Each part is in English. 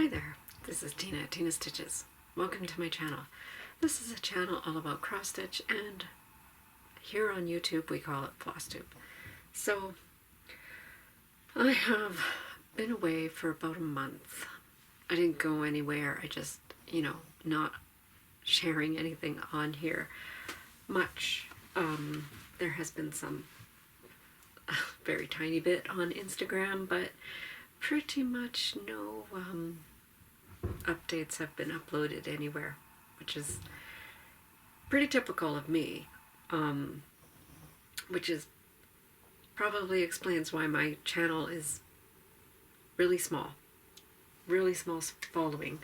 Hi there, this is Tina at Tina Stitches. Welcome to my channel. This is a channel all about cross stitch, and here on YouTube we call it Flosstube. So I have been away for about a month. I didn't go anywhere. I just, not sharing anything on here much. There has been some very tiny bit on Instagram, but pretty much no updates have been uploaded anywhere, which is pretty typical of me, which is probably explains why my channel is really small following.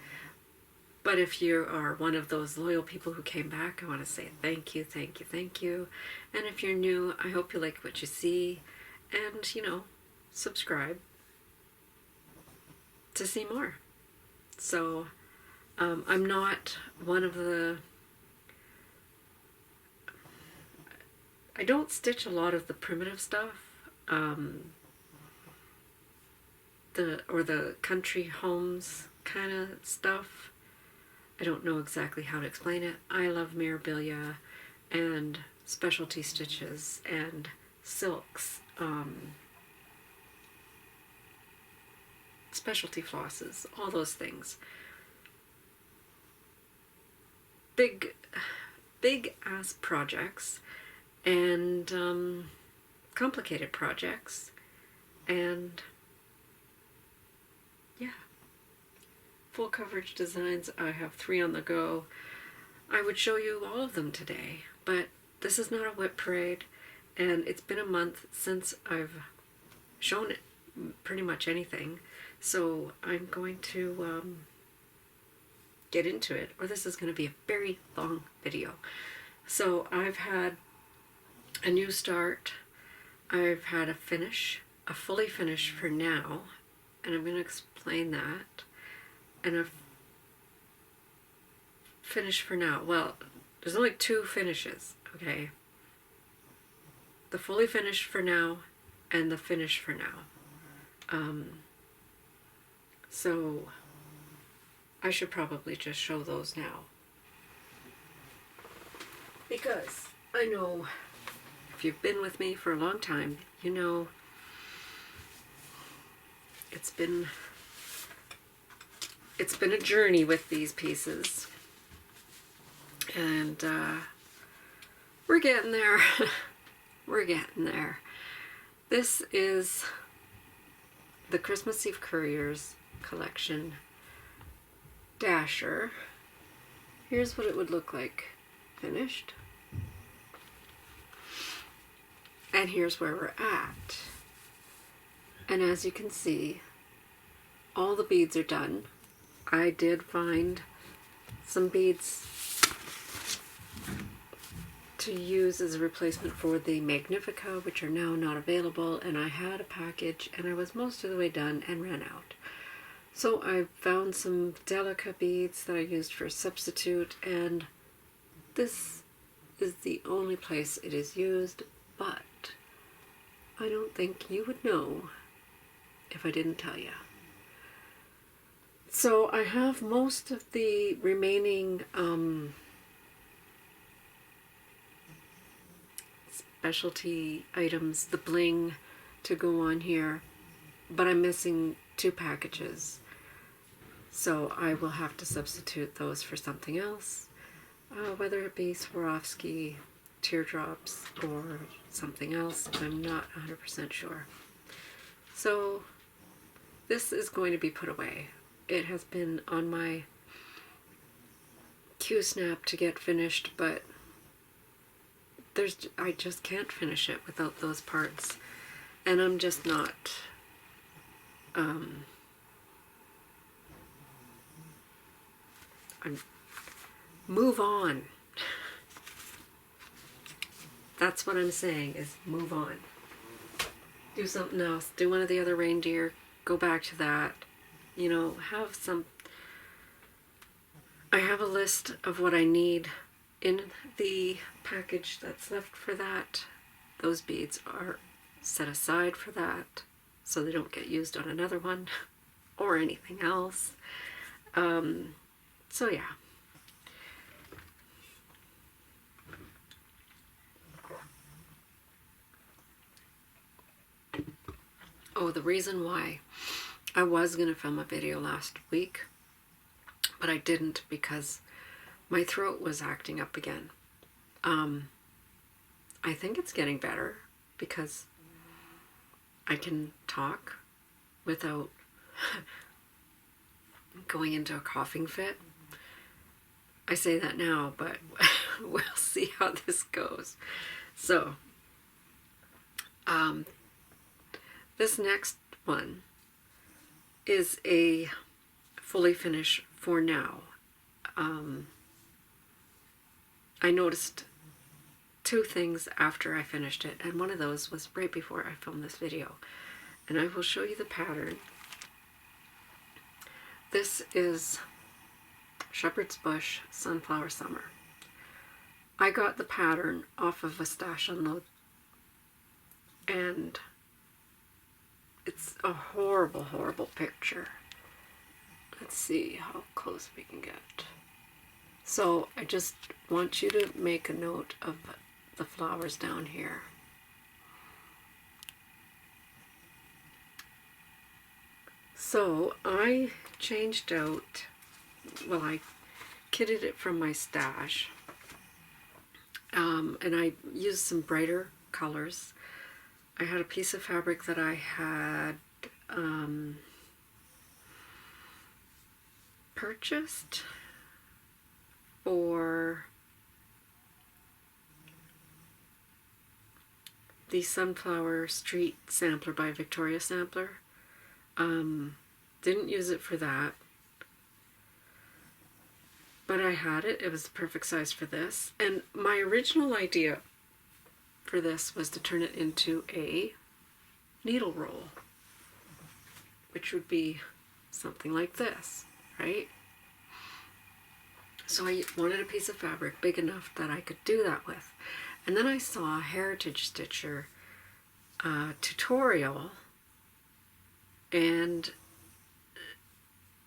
But if you are one of those loyal people who came back, I want to say thank you. And if you're new, I hope you like what you see, and subscribe to see more. So I'm not one of the, I don't stitch a lot of the primitive stuff, the country homes kind of stuff. I don't know exactly how to explain it. I love Mirabilia and specialty stitches and silks, specialty flosses, all those things. Big ass projects and complicated projects, and yeah, full coverage designs. I have 3 on the go. I would show you all of them today, but this is not a whip parade, and it's been a month since I've shown it pretty much anything. So I'm going to get into it, or this is going to be a very long video. So I've had a new start. I've had a fully finish for now, and I'm going to explain that. And a finish for now. Well, there's only 2 finishes, okay? The fully finished for now and the finish for now. So I should probably just show those now, because I know if you've been with me for a long time, you know it's been a journey with these pieces, and we're getting there. We're getting there. This is the Christmas Eve Couriers collection dasher. Here's what it would look like finished, and here's where we're at. And as you can see, all the beads are done. I did find some beads to use as a replacement for the Magnifica, which are now not available, and I had a package and I was most of the way done and ran out. So I found some Delica beads that I used for a substitute, and this is the only place it is used, but I don't think you would know if I didn't tell you. So I have most of the remaining specialty items, the bling, to go on here, but I'm missing 2 packages. So I will have to substitute those for something else, whether it be Swarovski teardrops or something else. I'm not 100% sure. So this is going to be put away. It has been on my Q-snap to get finished, but I just can't finish it without those parts, and I'm just not move on. That's what I'm saying, is move on. Do something else. Do one of the other reindeer. Go back to that. Have some. I have a list of what I need in the package that's left for that. Those beads are set aside for that, so they don't get used on another one. or anything else. So yeah. Oh, the reason why I was going to film a video last week, but I didn't because my throat was acting up again. I think it's getting better because I can talk without going into a coughing fit. I say that now, but we'll see how this goes. So, this next one is a fully finished for now. I noticed two things after I finished it, and one of those was right before I filmed this video. And I will show you the pattern. This is Shepherd's Bush Sunflower Summer. I got the pattern off of a stash unload, and it's a horrible, horrible picture. Let's see how close we can get. So I just want you to make a note of the flowers down here. So I changed out, well, I kitted it from my stash, and I used some brighter colors. I had a piece of fabric that I had purchased for the Sunflower Street Sampler by Victoria Sampler. Didn't use it for that, but I had it. It was the perfect size for this. And my original idea for this was to turn it into a needle roll, which would be something like this, right? So I wanted a piece of fabric big enough that I could do that with. And then I saw a Heritage Stitcher tutorial and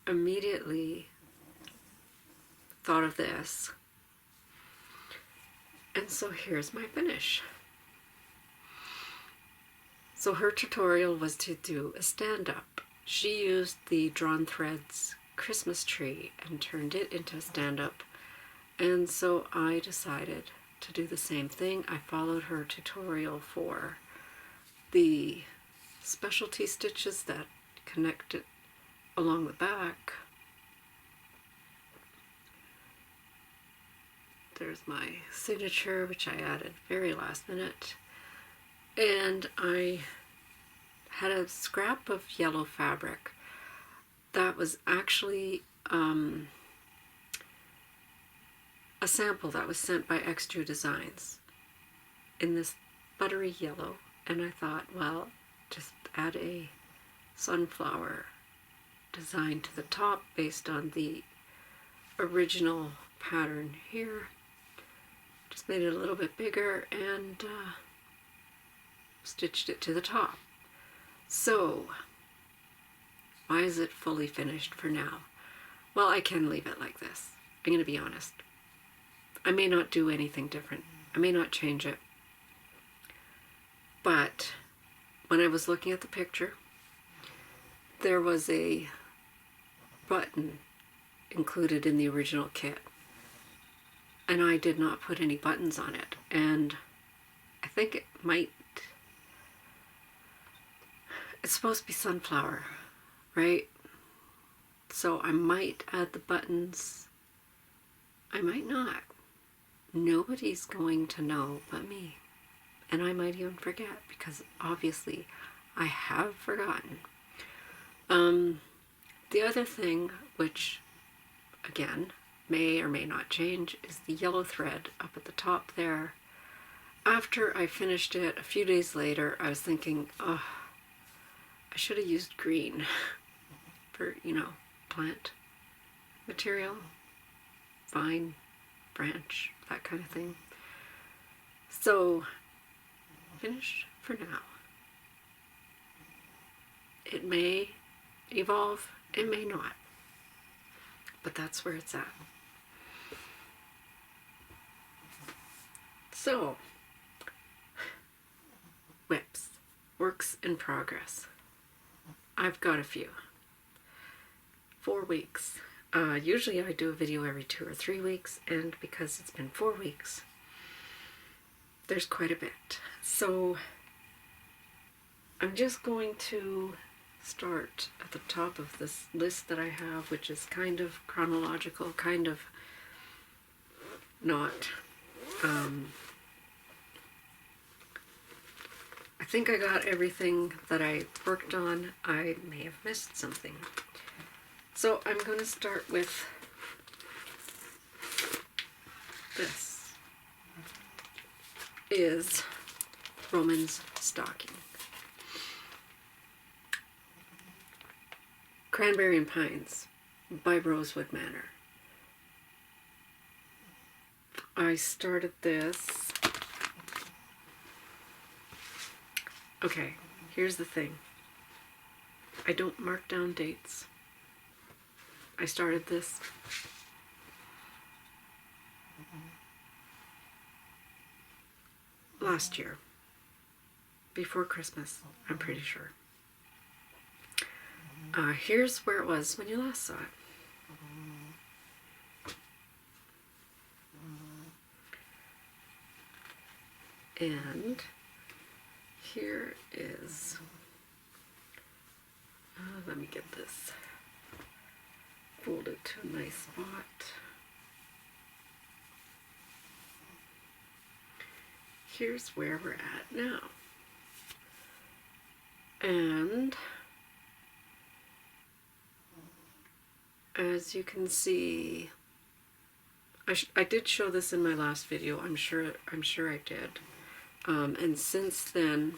immediately thought of this. And so here's my finish. So her tutorial was to do a stand-up. She used the Drawn Threads Christmas tree and turned it into a stand-up. And so I decided to do the same thing. I followed her tutorial for the specialty stitches that connect it along the back. There's my signature, which I added very last minute. And I had a scrap of yellow fabric that was actually a sample that was sent by XJudeDesigns in this buttery yellow. And I thought, well, just add a sunflower design to the top based on the original pattern here. Just made it a little bit bigger and stitched it to the top. So, why is it fully finished for now? Well, I can leave it like this. I'm going to be honest. I may not do anything different. I may not change it. But when I was looking at the picture, there was a button included in the original kit. And I did not put any buttons on it. And I think it might... It's supposed to be sunflower, right? So I might add the buttons. I might not. Nobody's going to know but me. And I might even forget, because obviously I have forgotten. The other thing, which again may or may not change, is the yellow thread up at the top there. After I finished it, a few days later, I was thinking, oh, I should have used green for, you know, plant material, vine, branch, that kind of thing. So, finished for now. It may evolve It may not, but that's where it's at. So, whips, works in progress. I've got a few. 4 weeks. Usually I do a video every 2 or 3 weeks, and because it's been 4 weeks, there's quite a bit. So I'm just going to start at the top of this list that I have, which is kind of chronological, kind of not. I think I got everything that I worked on. I may have missed something. So I'm going to start with this. Is Roman's stocking. Cranberry and Pines by Rosewood Manor. I started this. Okay, here's the thing. I don't mark down dates. I started this last year, before Christmas, I'm pretty sure. Here's where it was when you last saw it. And here is, let me get this folded to a nice spot. Here's where we're at now. And as you can see, I did show this in my last video. I'm sure I did. And since then,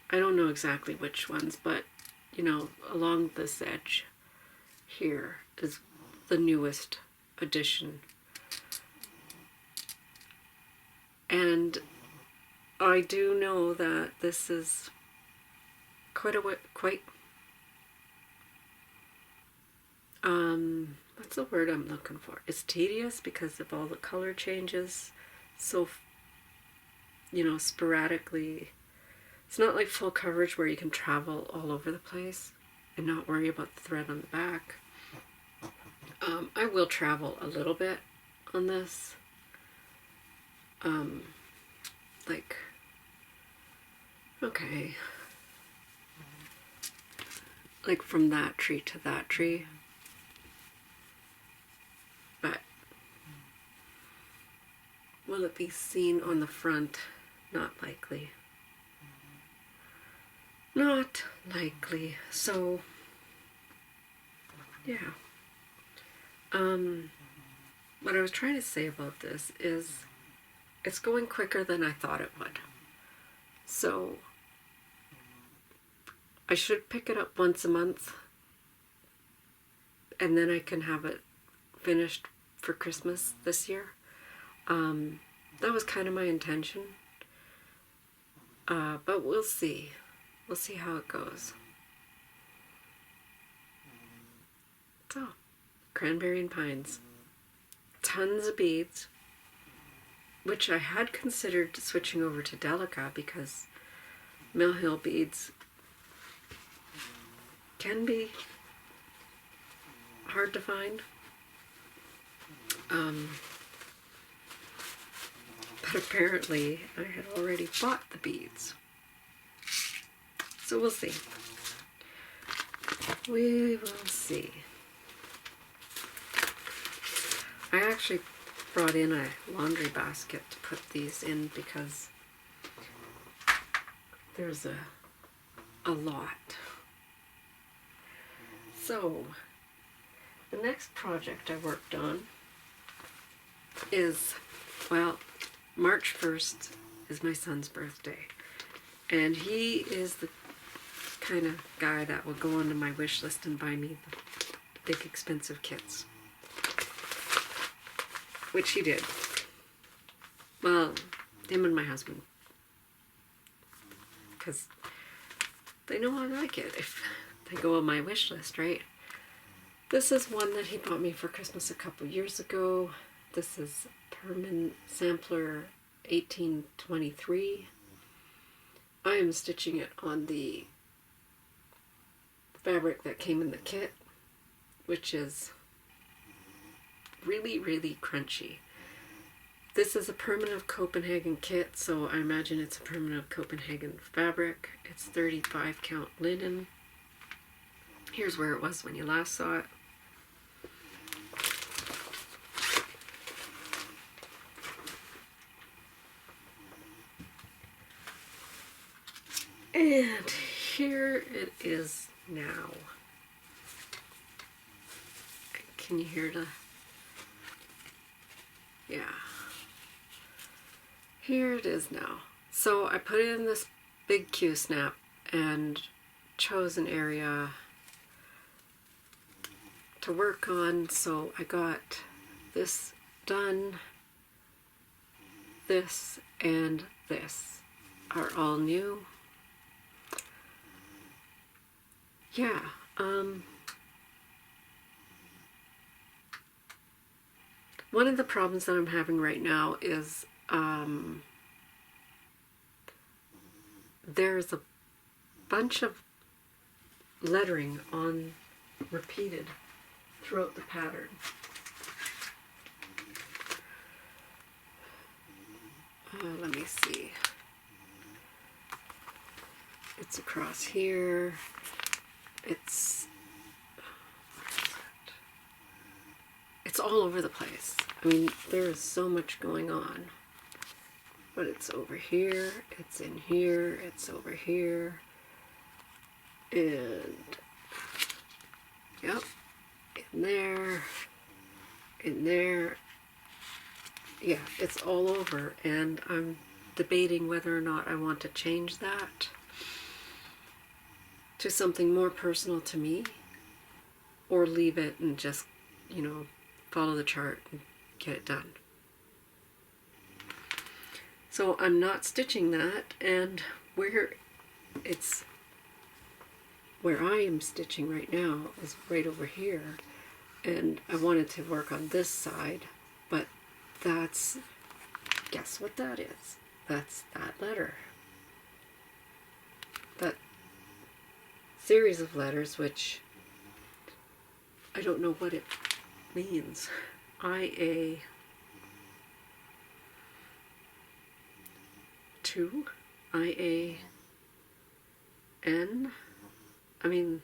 I don't know exactly which ones, but you know, along this edge here is the newest addition. And I do know that this is quite what's the word I'm looking for? It's tedious because of all the color changes, so, you know, sporadically. It's not like full coverage where you can travel all over the place and not worry about the thread on the back. I will travel a little bit on this. Like, okay, like from that tree to that tree, but will it be seen on the front? Not likely. Not likely. So, yeah. What I was trying to say about this is it's going quicker than I thought it would. So, I should pick it up once a month, and then I can have it finished for Christmas this year. That was kind of my intention. But we'll see. We'll see how it goes. So, Cranberry and Pines. Tons of beads, which I had considered switching over to Delica because Mill Hill beads can be hard to find. But apparently I had already bought the beads. So we'll see. We will see. I actually brought in a laundry basket to put these in because there's a lot. So, the next project I worked on is, well, March 1st is my son's birthday. And he is the kind of guy that will go onto my wish list and buy me the big expensive kits. Which he did. Well, him and my husband. Because they know I like it if they go on my wish list, right? This is one that he bought me for Christmas a couple years ago. This is Permanent Sampler 1823. I am stitching it on the fabric that came in the kit, which is really, really crunchy. This is a Permanent Copenhagen kit, so I imagine it's a Permanent Copenhagen fabric. It's 35 count linen. Here's where it was when you last saw it. And here it is now. Can you hear the... Yeah. Here it is now. So I put it in this big Q-snap and chose an area to work on. So I got this done. This and this are all new. Yeah, one of the problems that I'm having right now is there's a bunch of lettering on repeated throughout the pattern. Let me see. It's across here. It's all over the place. I mean, there is so much going on. But it's over here, it's in here, it's over here. And, yep, in there, in there. Yeah, it's all over, and I'm debating whether or not I want to change that to something more personal to me, or leave it and just, you know, follow the chart and get it done. So I'm not stitching that, and where I am stitching right now is right over here, and I wanted to work on this side, but that's, guess what that is? That's that letter. That series of letters, which I don't know what it means. IA2, IAN, I mean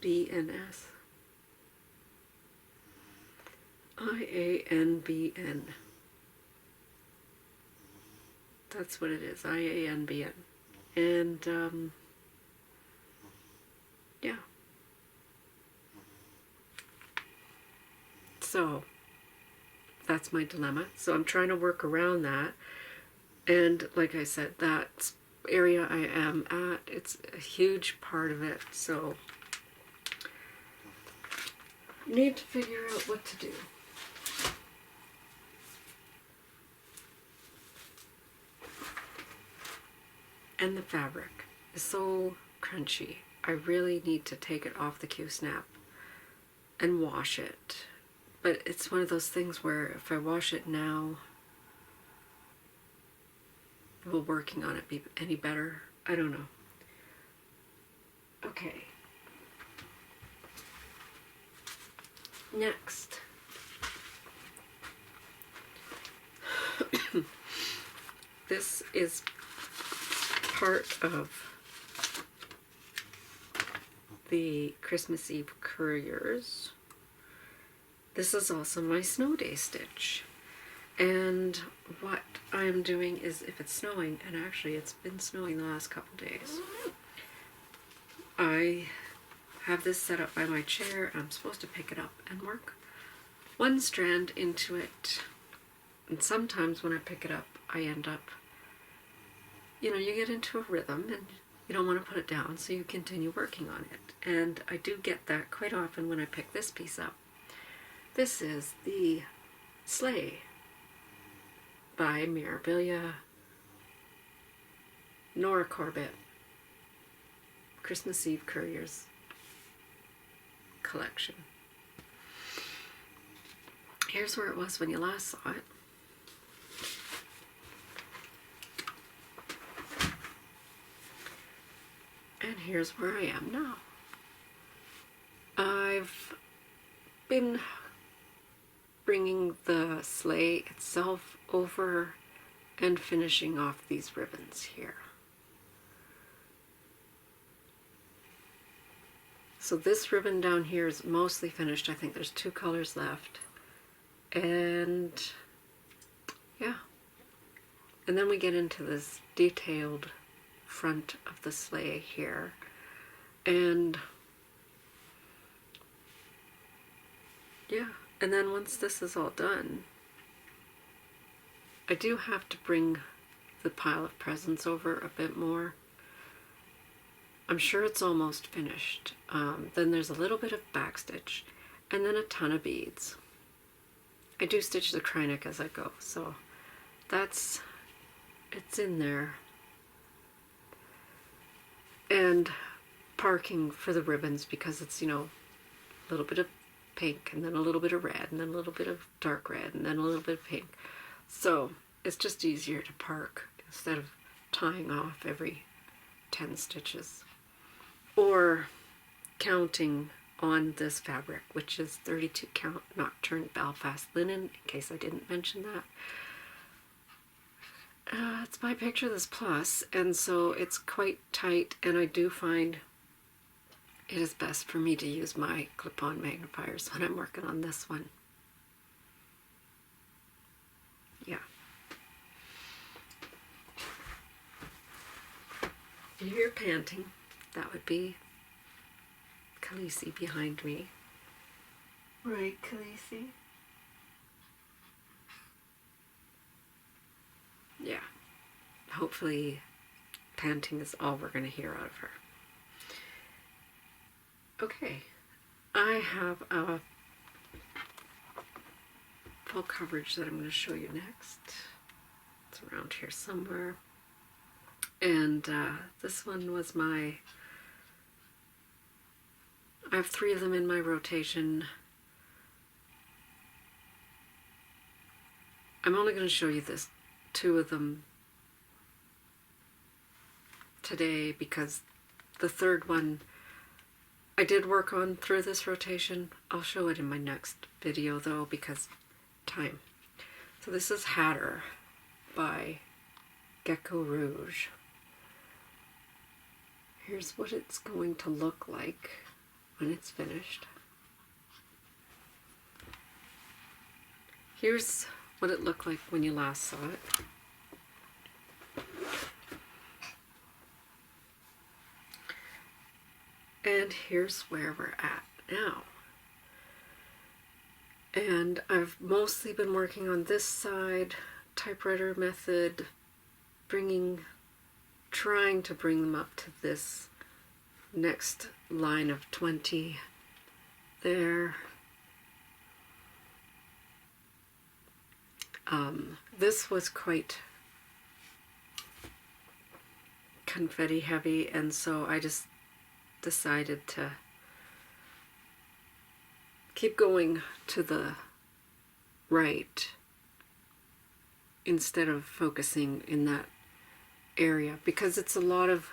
BNS, IANBN. That's what it is, IANBN. And yeah. So that's my dilemma. So I'm trying to work around that. And like I said, that area I am at, it's a huge part of it. So I need to figure out what to do. And the fabric is so crunchy. I really need to take it off the Q-snap and wash it. But it's one of those things where if I wash it now, will working on it be any better? I don't know. Okay. Next. This is part of the Christmas Eve Couriers. This is also my snow day stitch. And what I'm doing is, if it's snowing, and actually it's been snowing the last couple days, I have this set up by my chair. I'm supposed to pick it up and work one strand into it. And sometimes when I pick it up, I end up, you know, you get into a rhythm and you don't want to put it down, so you continue working on it. And I do get that quite often when I pick this piece up. This is the Sleigh by Mirabilia, Nora Corbett, Christmas Eve Couriers collection. Here's where it was when you last saw it. And here's where I am now. I've been bringing the sleigh itself over and finishing off these ribbons here. So this ribbon down here is mostly finished. I think there's 2 colors left. And yeah. And then we get into this detailed front of the sleigh here. And yeah. And then once this is all done, I do have to bring the pile of presents over a bit more. I'm sure it's almost finished. Then there's a little bit of backstitch and then a ton of beads. I do stitch the cryneck as I go, so it's in there. And parking for the ribbons because it's, you know, a little bit of pink and then a little bit of red and then a little bit of dark red and then a little bit of pink. So it's just easier to park instead of tying off every 10 stitches. Or counting on this fabric, which is 32 count Nocturne Belfast linen, in case I didn't mention that. It's by Picture This Plus, and so it's quite tight, and I do find it is best for me to use my clip-on magnifiers when I'm working on this one. Yeah. If you hear panting, that would be Khaleesi behind me. Right, Khaleesi? Yeah. Hopefully panting is all we're going to hear out of her. Okay. I have a full coverage that I'm going to show you next. It's around here somewhere. And this one was I have 3 of them in my rotation. I'm only going to show you 2 of them today because the third one I did work on through this rotation. I'll show it in my next video though because time. So this is Hatter by Gecko Rouge. Here's what it's going to look like when it's finished. Here's what it looked like when you last saw it. And here's where we're at now. And I've mostly been working on this side, typewriter method, trying to bring them up to this next line of 20 there. This was quite confetti heavy, and so I just decided to keep going to the right instead of focusing in that area because it's a lot of,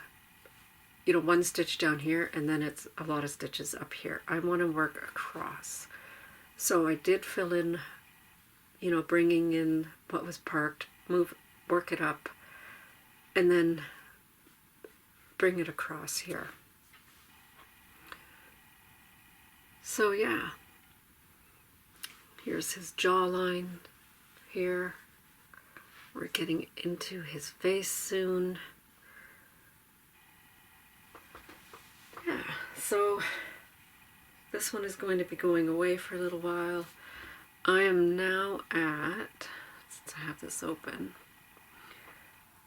you know, 1 stitch down here and then it's a lot of stitches up here. I want to work across. So I did fill in, you know, bringing in what was parked, work it up, and then bring it across here. So yeah, here's his jawline here. We're getting into his face soon. Yeah, so this one is going to be going away for a little while. I am now at, since I have this open,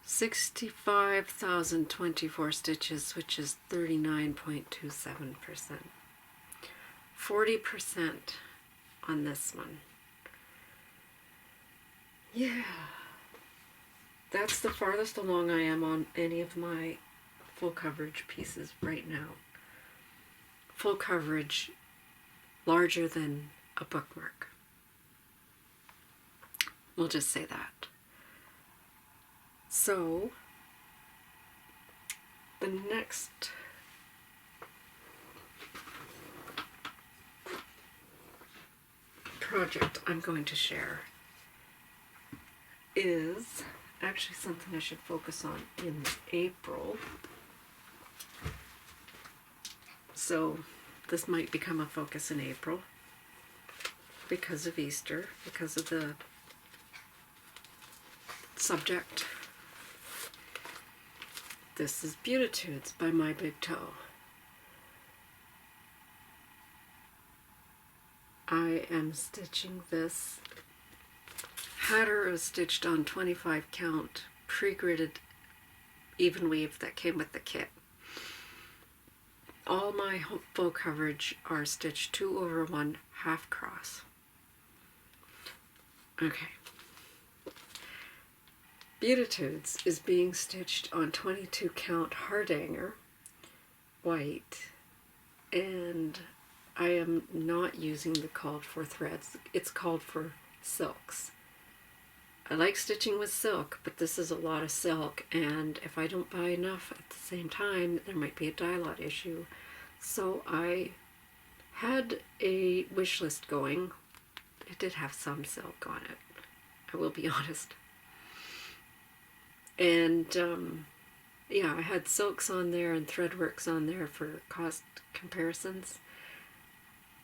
65,024 stitches, which is 39.27%. 40% on this one. Yeah. That's the farthest along I am on any of my full coverage pieces right now. Full coverage, larger than a bookmark. We'll just say that. So, the next project I'm going to share is actually something I should focus on in April. So this might become a focus in April because of Easter, because of the subject. This is Beatitudes by My Big Toe. I am stitching this. Hatter is stitched on 25 count pre-gridded even weave that came with the kit. All my full coverage are stitched 2/1 half cross. Okay. Beatitudes is being stitched on 22 count hardanger, white, and I am not using the called for threads. It's called for silks. I like stitching with silk, but this is a lot of silk, and if I don't buy enough at the same time, there might be a dye lot issue. So I had a wish list going. It did have some silk on it, I will be honest. And yeah, I had silks on there and threadworks on there for cost comparisons.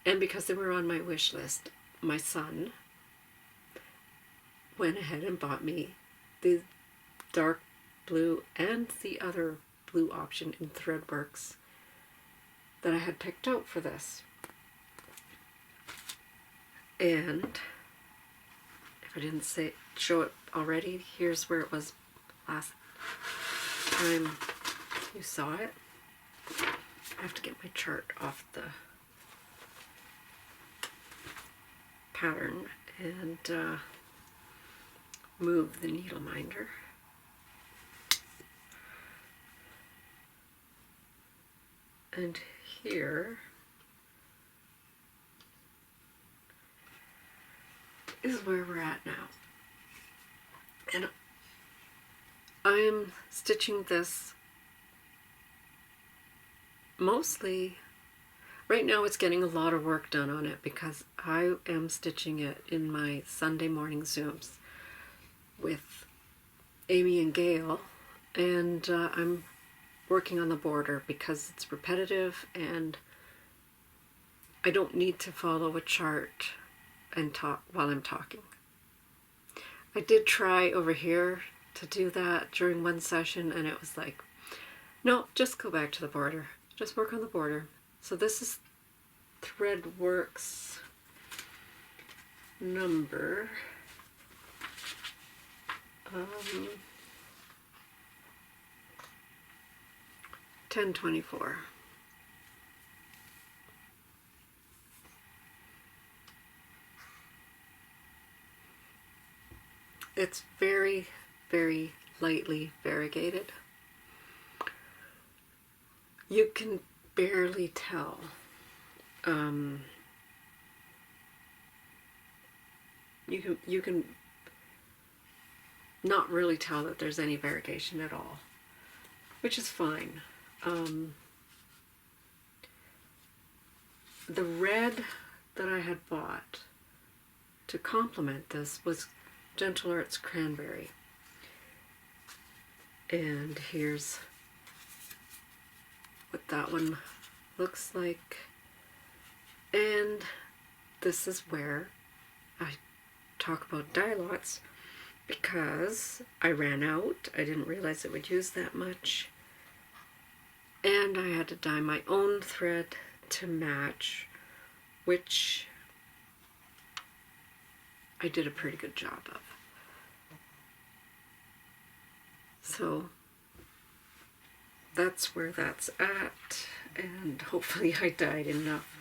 And because they were on my wish list, my son went ahead and bought me the dark blue and the other blue option in threadworks that I had picked out for this. And if I didn't show it already, here's where it was last time you saw it. I have to get my chart off the pattern and move the needle minder. And here is where we're at now. And I am stitching this mostly, right now it's getting a lot of work done on it because I am stitching it in my Sunday morning Zooms with Amy and Gail, and I'm working on the border because it's repetitive and I don't need to follow a chart and talk while I'm talking. I did try over here to do that during one session and it was like, no, just go back to the border. Just work on the border. So this is Threadworks number 1024. It's very, very lightly variegated. You can barely tell. You can not really tell that there's any variegation at all, which is fine. The red that I had bought to complement this was Gentle Arts Cranberry. And here's what that one looks like. And this is where I talk about dye lots because I ran out. I didn't realize it would use that much. And I had to dye my own thread to match, which I did a pretty good job of. So that's where that's at, and hopefully I dyed enough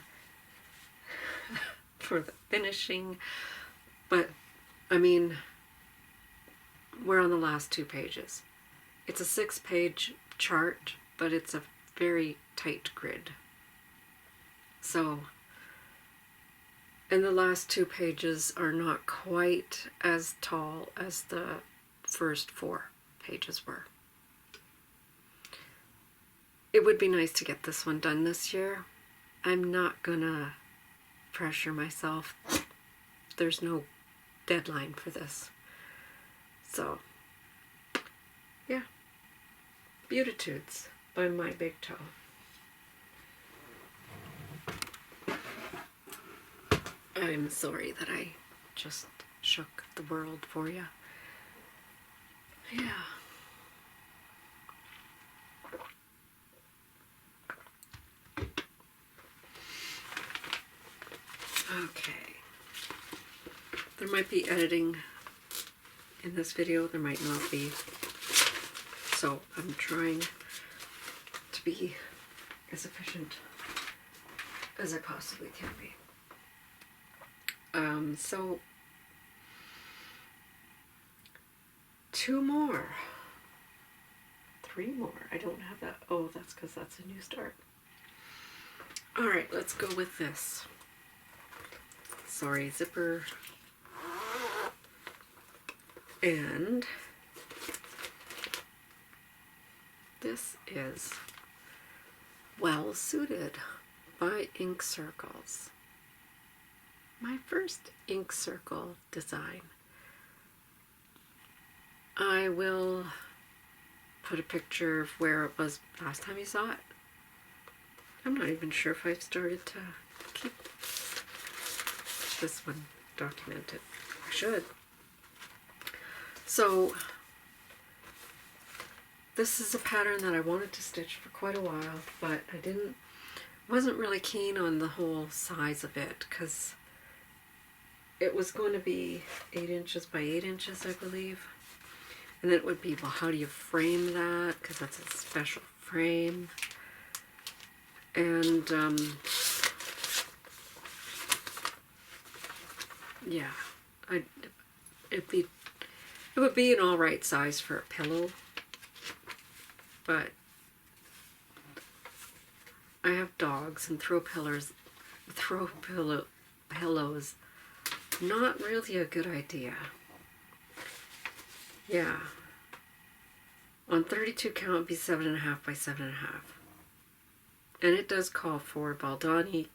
for the finishing. But I mean, we're on the last 2 pages. It's a 6-page chart but it's a very tight grid. So, and the last 2 pages are not quite as tall as the first 4 pages were. It would be nice to get this one done this year. I'm not gonna pressure myself. There's no deadline for this. So, yeah. Beautitudes by My Big Toe. I'm sorry that I just shook the world for you. Yeah. Okay. There might be editing in this video, there might not be. So I'm trying to be as efficient as I possibly can be. So 2 more. 3 more. I don't have that. Oh, that's because that's a new start. Alright, let's go with this. Sorry, zipper. And this is Well Suited by Ink Circles. My first ink circle design. I will put a picture of where it was last time you saw it. I'm not even sure if I've started to keep this one documented. I should. So, this is a pattern that I wanted to stitch for quite a while, but I wasn't really keen on the whole size of it, because it was going to be 8 inches by 8 inches, I believe. And then it would be, well, how do you frame that? Because that's a special frame. And, yeah, it would be an all right size for a pillow. But I have dogs, and throw pillows, not really a good idea. Yeah. On 32 count, it'd be 7.5 by 7.5. And it does call for Baldani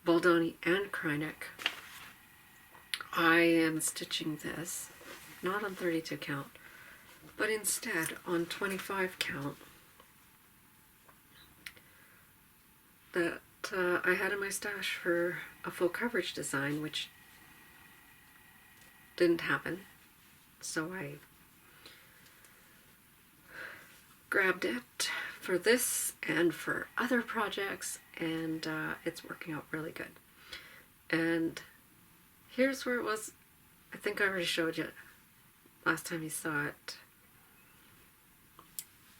and Krynick. I am stitching this, not on 32 count, but instead on 25 count that I had in my stash for a full coverage design, which didn't happen. So I grabbed it for this and for other projects, and it's working out really good. And here's where it was. I think I already showed you last time you saw it.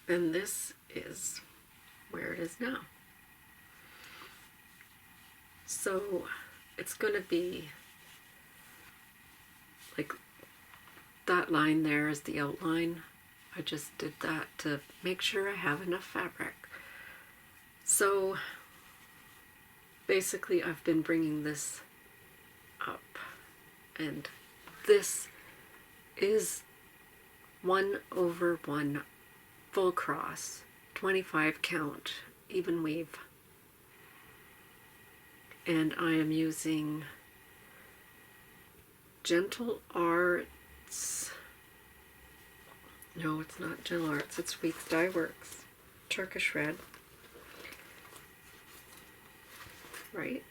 And this is where it is now. So it's going to be like that line there is the outline. I just did that to make sure I have enough fabric. So basically I've been bringing this up, and this is 1/1 full cross, 25 count, even weave. And I am using Gentle Arts. No, it's not Gentle Arts, it's Wheat's Dye Works. Turkish Red. Right?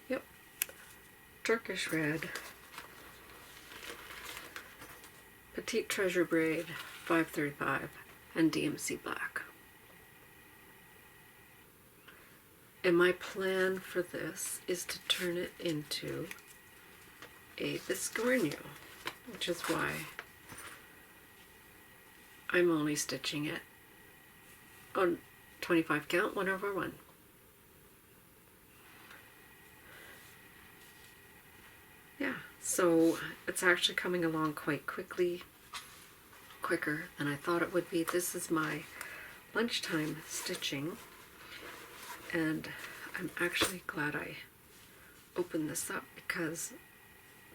Yep. Turkish Red. Petite Treasure Braid, 535, and DMC Black. And my plan for this is to turn it into a bisornu, which is why I'm only stitching it on 25 count, 1/1. Yeah, so it's actually coming along quite quickly, quicker than I thought it would be. This is my lunchtime stitching, and I'm actually glad I opened this up because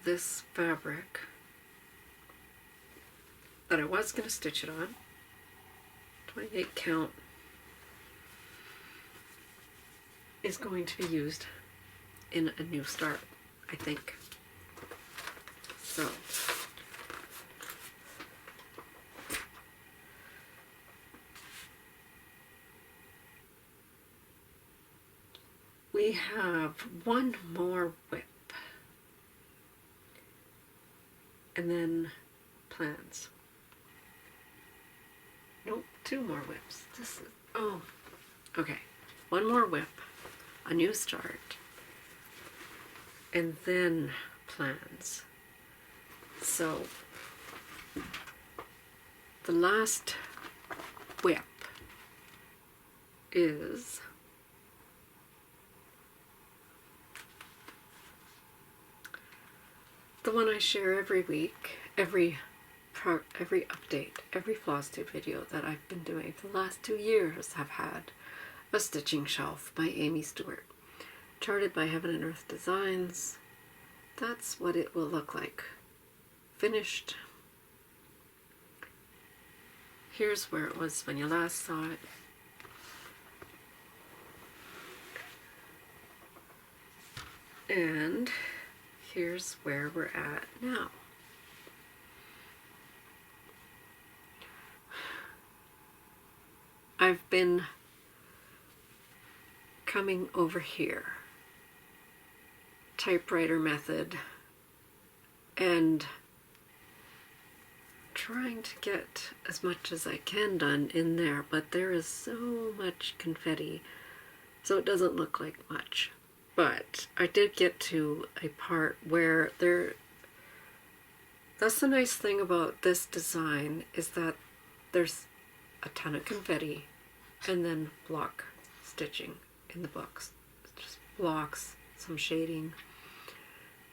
this fabric that I was going to stitch it on, 28 count, is going to be used in a new start, I think. So we have one more whip, and then plans. Nope, two more whips. This is, oh, okay. One more whip, a new start, and then plans. So the last whip is the one I share every week, every update, every Flosstube video that I've been doing for the last 2 years have had a stitching shelf by Amy Stewart, charted by Heaven and Earth Designs. That's what it will look like finished. Here's where it was when you last saw it. And here's where we're at now. I've been coming over here, typewriter method, and trying to get as much as I can done in there, but there is so much confetti, so it doesn't look like much. But I did get to a part where that's the nice thing about this design, is that there's a ton of confetti and then block stitching in the books. Just blocks, some shading.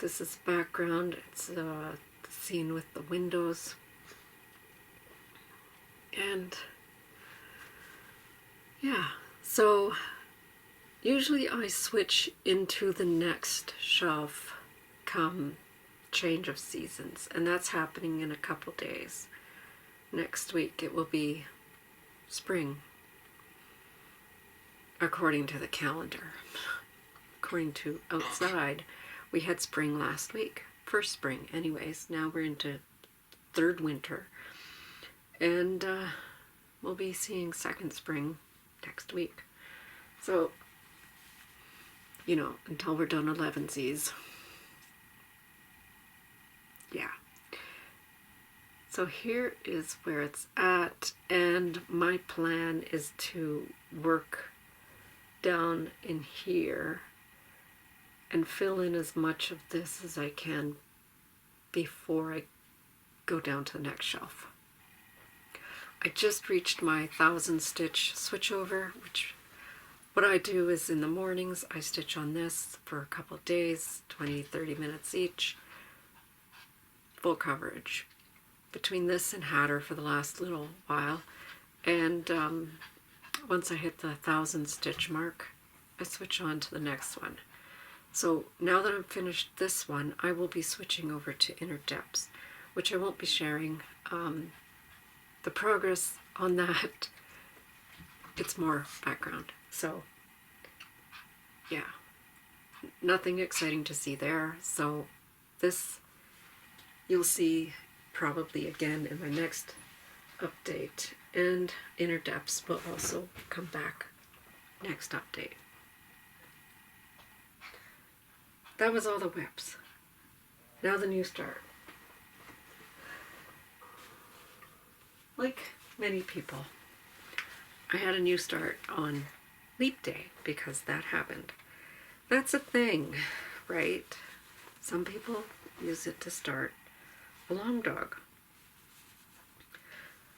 This is background. It's the scene with the windows. And yeah, so usually I switch into the next shelf come change of seasons, and that's happening in a couple days. Next week it will be spring, according to the calendar. According to outside, we had spring last week. First spring anyways. Now we're into third winter. And we'll be seeing second spring next week. So, you know, until we're done 11sies. Yeah. So here is where it's at, and my plan is to work down in here and fill in as much of this as I can before I go down to the next shelf. I just reached my 1000 stitch switchover, which what I do is in the mornings I stitch on this for a couple of days, 20-30 minutes each, full coverage. Between this and Hatter for the last little while, and once I hit the 1000 stitch mark, I switch on to the next one. So now that I'm finished this one, I will be switching over to Inner Depths, which I won't be sharing the progress on that. It's more background, so yeah, nothing exciting to see there. So this you'll see probably again in my next update, and Inner Depths will also come back next update. That was all the whips. Now the new start. Like many people, I had a new start on Leap Day because that happened. That's a thing, right? Some people use it to start a long dog.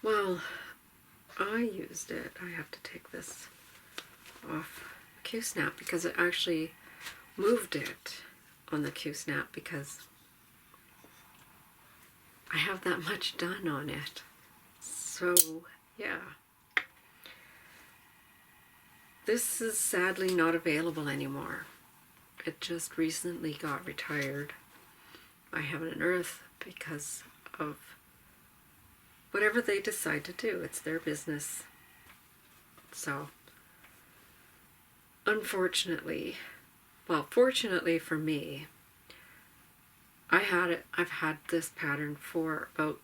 Well, I used it. I have to take this off Q-snap because it actually moved it on the Q-snap because I have that much done on it. So, yeah. This is sadly not available anymore. It just recently got retired by Heaven and Earth because of whatever they decide to do. It's their business. So, unfortunately, well, fortunately for me, I've had this pattern for about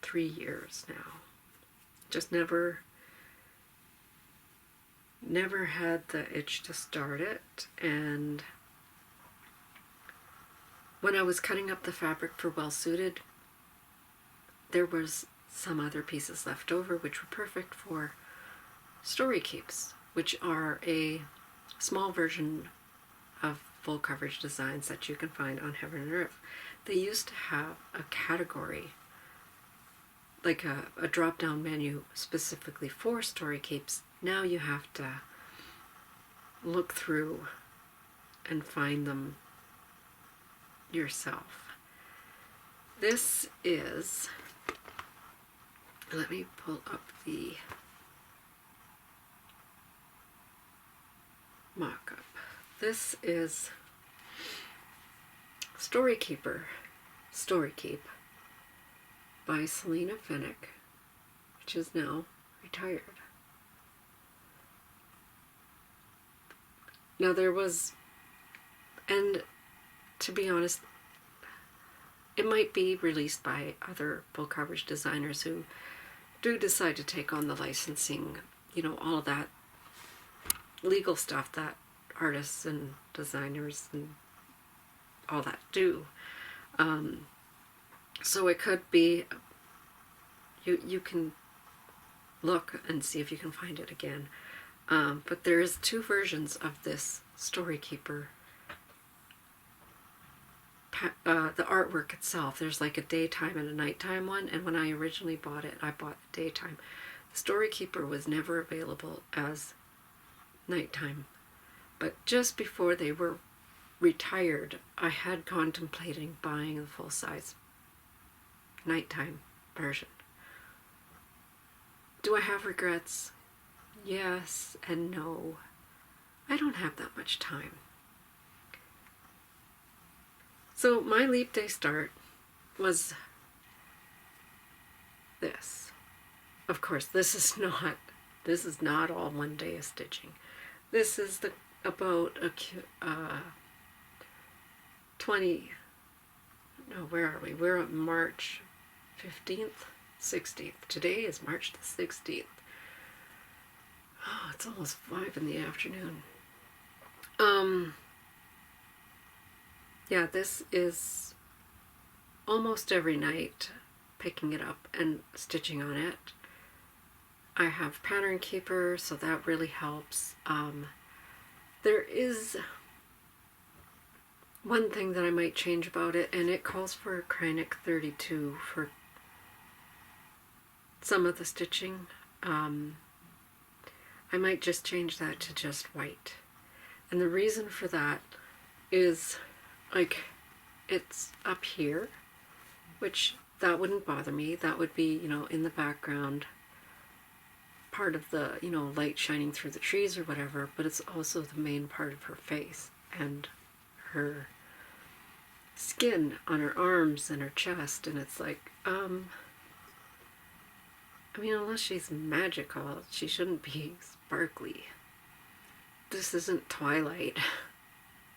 3 years now. Just never had the itch to start it. And when I was cutting up the fabric for Well Suited, there was some other pieces left over which were perfect for story keeps, which are a small version of full coverage designs that you can find on Heaven and Earth. They used to have a category, like a drop-down menu specifically for story keeps. Now you have to look through and find them yourself. This is, let me pull up the mock-up. This is Story Keep by Selena Fennick, which is now retired. Now there was, and to be honest, it might be released by other full coverage designers who do decide to take on the licensing, you know, all of that legal stuff that artists and designers and all that do. So it could be, you can look and see if you can find it again. But there is 2 versions of this Story Keeper. The artwork itself, there's like a daytime and a nighttime one, and when I originally bought it, I bought the daytime. The Story Keeper was never available as nighttime, but just before they were retired, I had contemplating buying the full-size nighttime version. Do I have regrets? Yes and no. I don't have that much time. So my leap day start was this. Of course, this is not all one day of stitching. This is about a 20, no, where are we? We're at March 15th, 16th. Today is March the 16th. Oh, it's almost 5 in the afternoon. Yeah, this is almost every night picking it up and stitching on it. I have Pattern Keeper, so that really helps. There is one thing that I might change about it, and it calls for Kreinik 32 for some of the stitching. I might just change that to just white. And the reason for that is, like, it's up here, which that wouldn't bother me. That would be, you know, in the background, part of the, you know, light shining through the trees or whatever, but it's also the main part of her face and her skin on her arms and her chest, and it's like, I mean, unless she's magical, she shouldn't be sparkly. This isn't Twilight.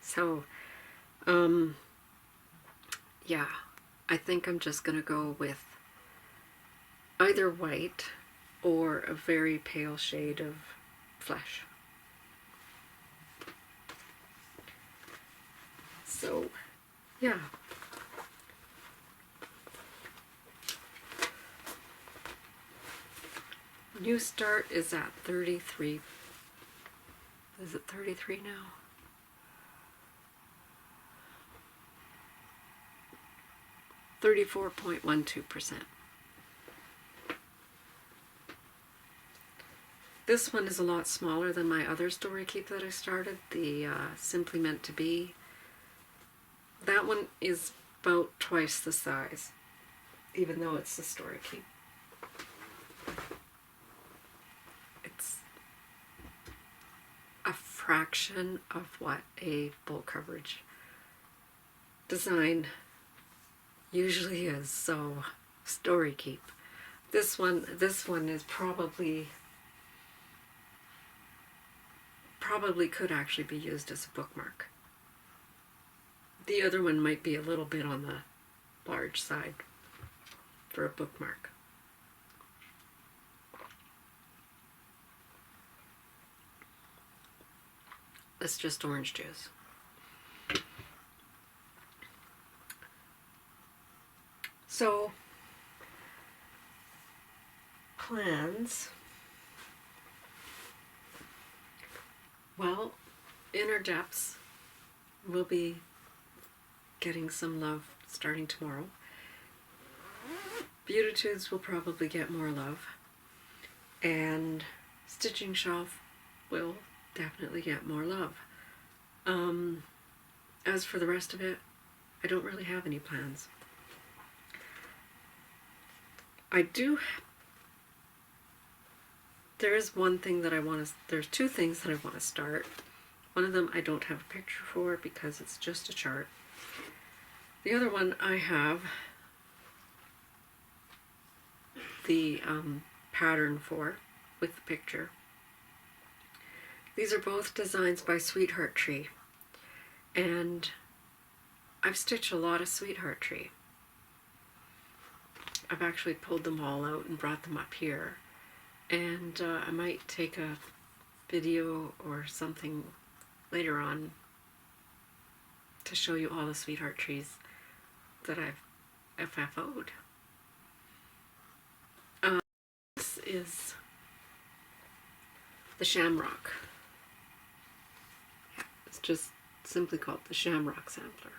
So, yeah, I think I'm just gonna go with either white or a very pale shade of flesh. So, yeah. New start is at 33. Is it 33 now? .12%. This one is a lot smaller than my other story keep that I started, the Simply Meant to Be. That one is about twice the size, even though it's the story keep. a fraction of what a full coverage design usually is, so story keep. This one is probably could actually be used as a bookmark. The other one might be a little bit on the large side for a bookmark. It's just orange juice. So, plans. Well, Inner Depths will be getting some love starting tomorrow. Beautitudes will probably get more love. And Stitching Shelf will definitely get more love. As for the rest of it, I don't really have any plans. There is one thing that there's two things that I want to start. One of them I don't have a picture for because it's just a chart. The other one I have the pattern for with the picture. These are both designs by Sweetheart Tree, and I've stitched a lot of Sweetheart Tree. I've actually pulled them all out and brought them up here, and I might take a video or something later on to show you all the Sweetheart Trees that I've FFO'd. This is the Shamrock. It's just simply called the Shamrock Sampler.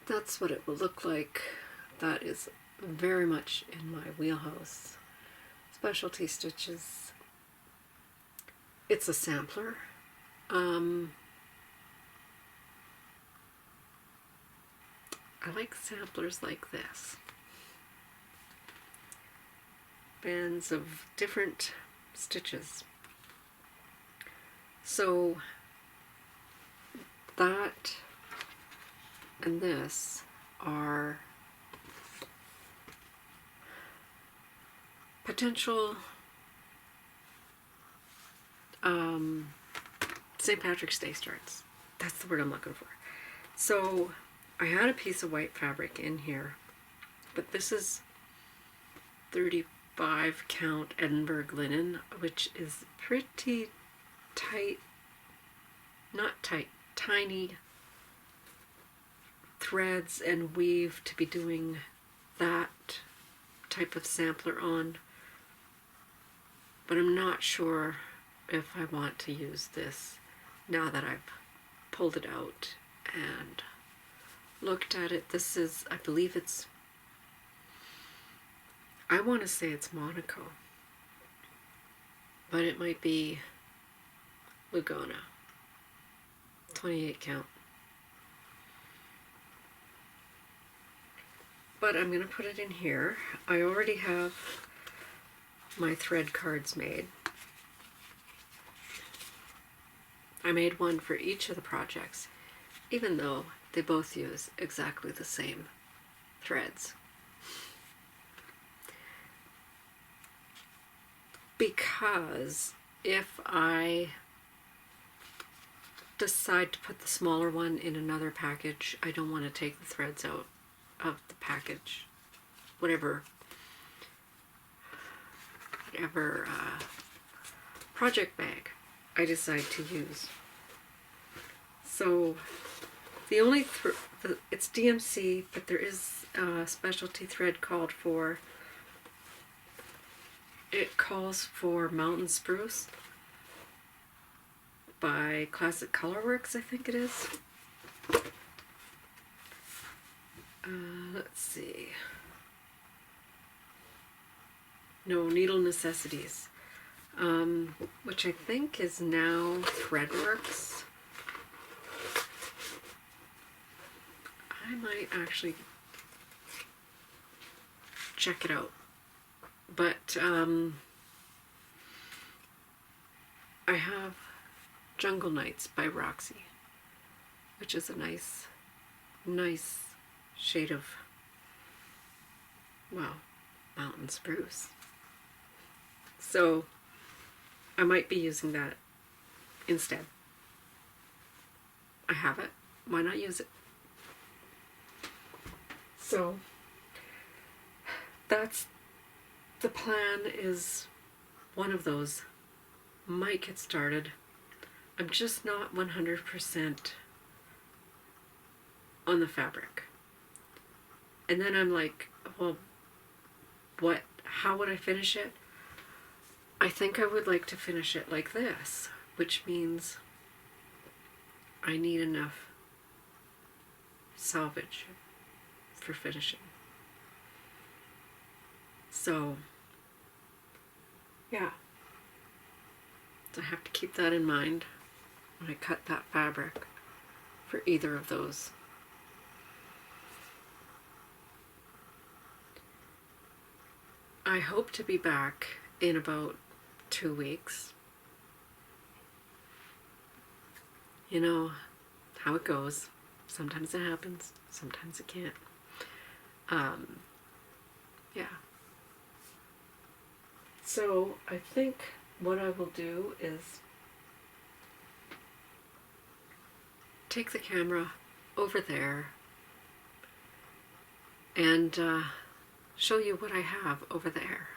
That's what it will look like. That is very much in my wheelhouse. Specialty stitches. It's a sampler. I like samplers like this. Bands of different stitches. So that and this are potential St. Patrick's Day starts. That's the word I'm looking for. So I had a piece of white fabric in here, but this is 35 count Edinburgh linen, which is pretty tight, not tight, tiny threads and weave to be doing that type of sampler on. But I'm not sure if I want to use this now that I've pulled it out and looked at it. This is, I believe it's, I want to say it's Monaco, but it might be Lugana, 28 count. But I'm going to put it in here. I already have my thread cards made. I made one for each of the projects, even though they both use exactly the same threads. Because if I decide to put the smaller one in another package, I don't want to take the threads out of the package, whatever project bag I decide to use. So the only it's DMC, but there is a specialty thread called for. It calls for Mountain Spruce by Classic Colorworks, I think it is. Let's see. No, Needle Necessities, which I think is now Threadworks. I might actually check it out. But I have Jungle Nights by Roxy, which is a nice shade of, well, mountain spruce. So I might be using that instead. I have it. Why not use it? So that's the plan, is one of those might get started. I'm just not 100% on the fabric. And then I'm like, well, how would I finish it? I think I would like to finish it like this, which means I need enough salvage for finishing. So, yeah. So I have to keep that in mind when I cut that fabric for either of those. I hope to be back in about 2 weeks. You know how it goes. Sometimes it happens, sometimes it can't. Yeah. So I think what I will do is take the camera over there and show you what I have over there.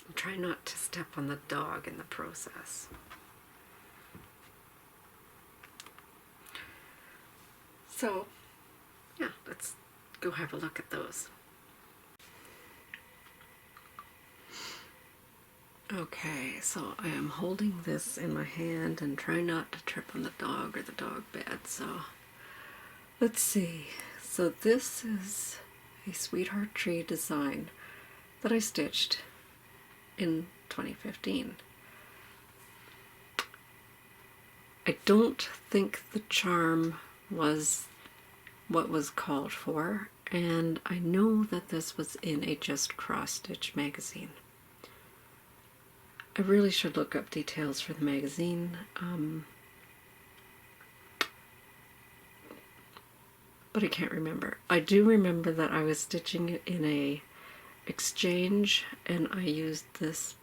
And try not to step on the dog in the process. So, yeah, let's go have a look at those. Okay, so I am holding this in my hand and trying not to trip on the dog or the dog bed. So let's see. So this is a Sweetheart Tree design that I stitched in 2015. I don't think the charm was what was called for, and I know that this was in a Just Cross Stitch magazine. I really should look up details for the magazine, but I can't remember. I do remember that I was stitching it in a exchange, and I used this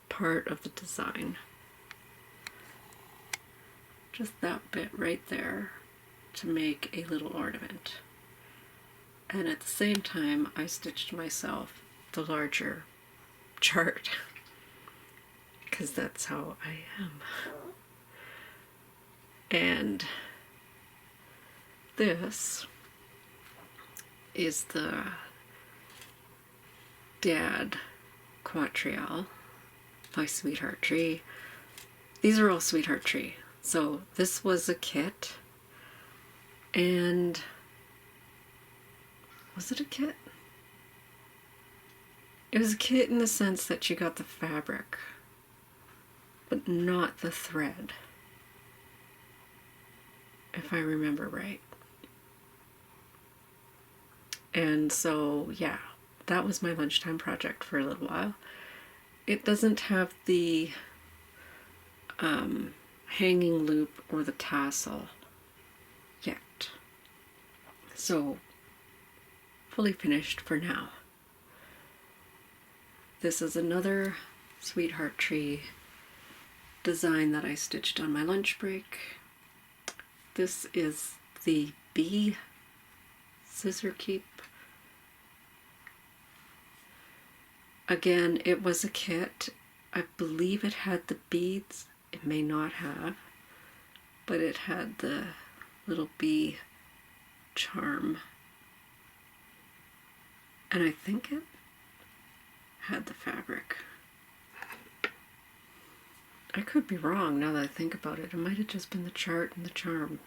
part of the design. Just that bit right there to make a little ornament. And at the same time, I stitched myself the larger chart, because that's how I am. And this is the Dad Quatrielle by Sweetheart Tree. These are all Sweetheart Tree. So this was a kit, and was it a kit? It was a kit in the sense that you got the fabric, but not the thread, if I remember right. And so, yeah, that was my lunchtime project for a little while. It doesn't have the hanging loop or the tassel yet. So, fully finished for now. This is another Sweetheart Tree design that I stitched on my lunch break. This is the bee scissor keep. Again, it was a kit. I believe it had the beads. It may not have, but it had the little bee charm. And I think it had the fabric. I could be wrong now that I think about it. It might have just been the chart and the charm.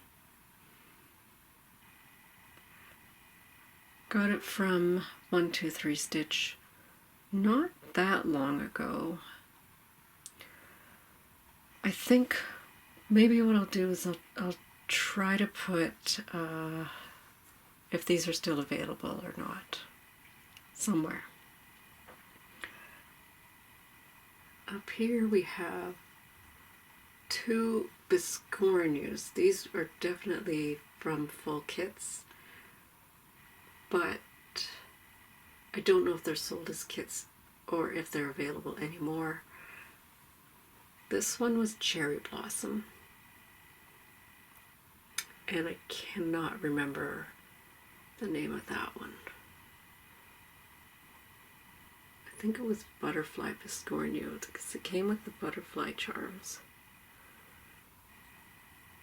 Got it from 123 Stitch not that long ago. I think maybe what I'll do is I'll try to put if these are still available or not somewhere. Up here we have 2 bisornus. These are definitely from full kits, but I don't know if they're sold as kits or if they're available anymore. This one was Cherry Blossom, and I cannot remember the name of that one. I think it was Butterfly Bisornu, because it came with the butterfly charms.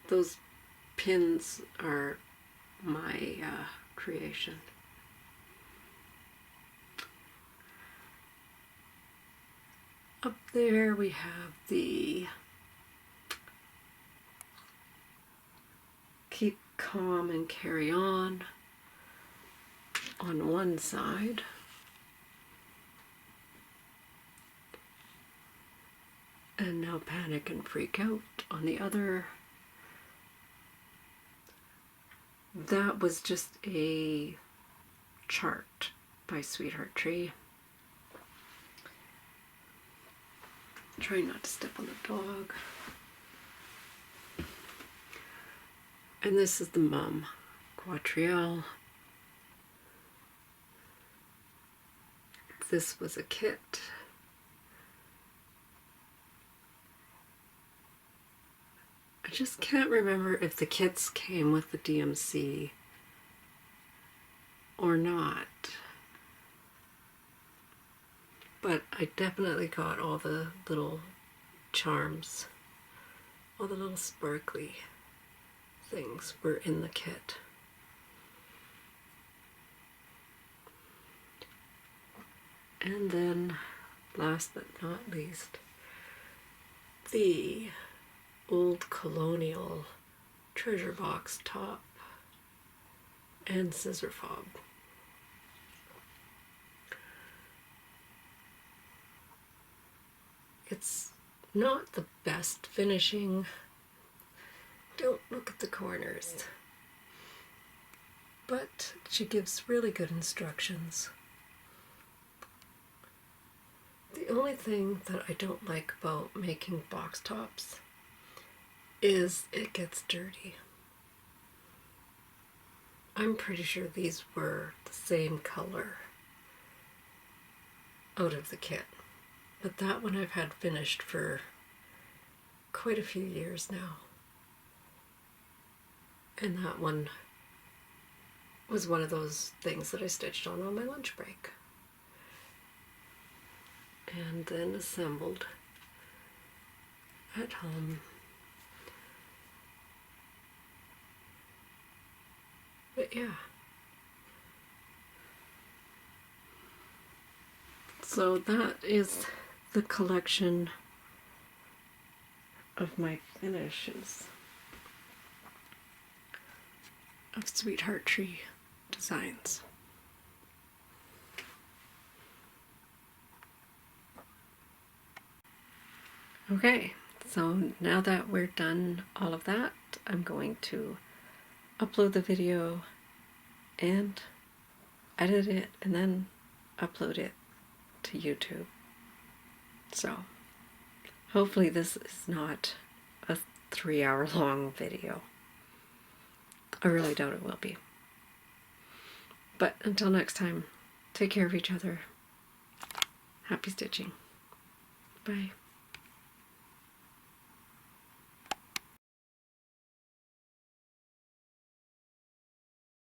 Those pins are my creation. Up there we have the Keep Calm and Carry On one side. And Now Panic and Freak Out on the other. That was just a chart by Sweetheart Tree. Trying not to step on the dog. And this is the Mum Quadrille. This was a kit. I just can't remember if the kits came with the DMC or not. But I definitely got all the little charms. All the little sparkly things were in the kit. And then, last but not least, the old colonial treasure box top and scissor fob. It's not the best finishing. Don't look at the corners. But she gives really good instructions. The only thing that I don't like about making box tops is it gets dirty. I'm pretty sure these were the same color out of the kit. But that one I've had finished for quite a few years now. And that one was one of those things that I stitched on my lunch break. And then assembled at home. But yeah. So that is the collection of my finishes of Sweetheart Tree Designs. Okay, so now that we're done all of that, I'm going to upload the video and edit it and then upload it to YouTube. So hopefully this is not a 3-hour long video. I really doubt it will be. But until next time, take care of each other. Happy stitching. Bye.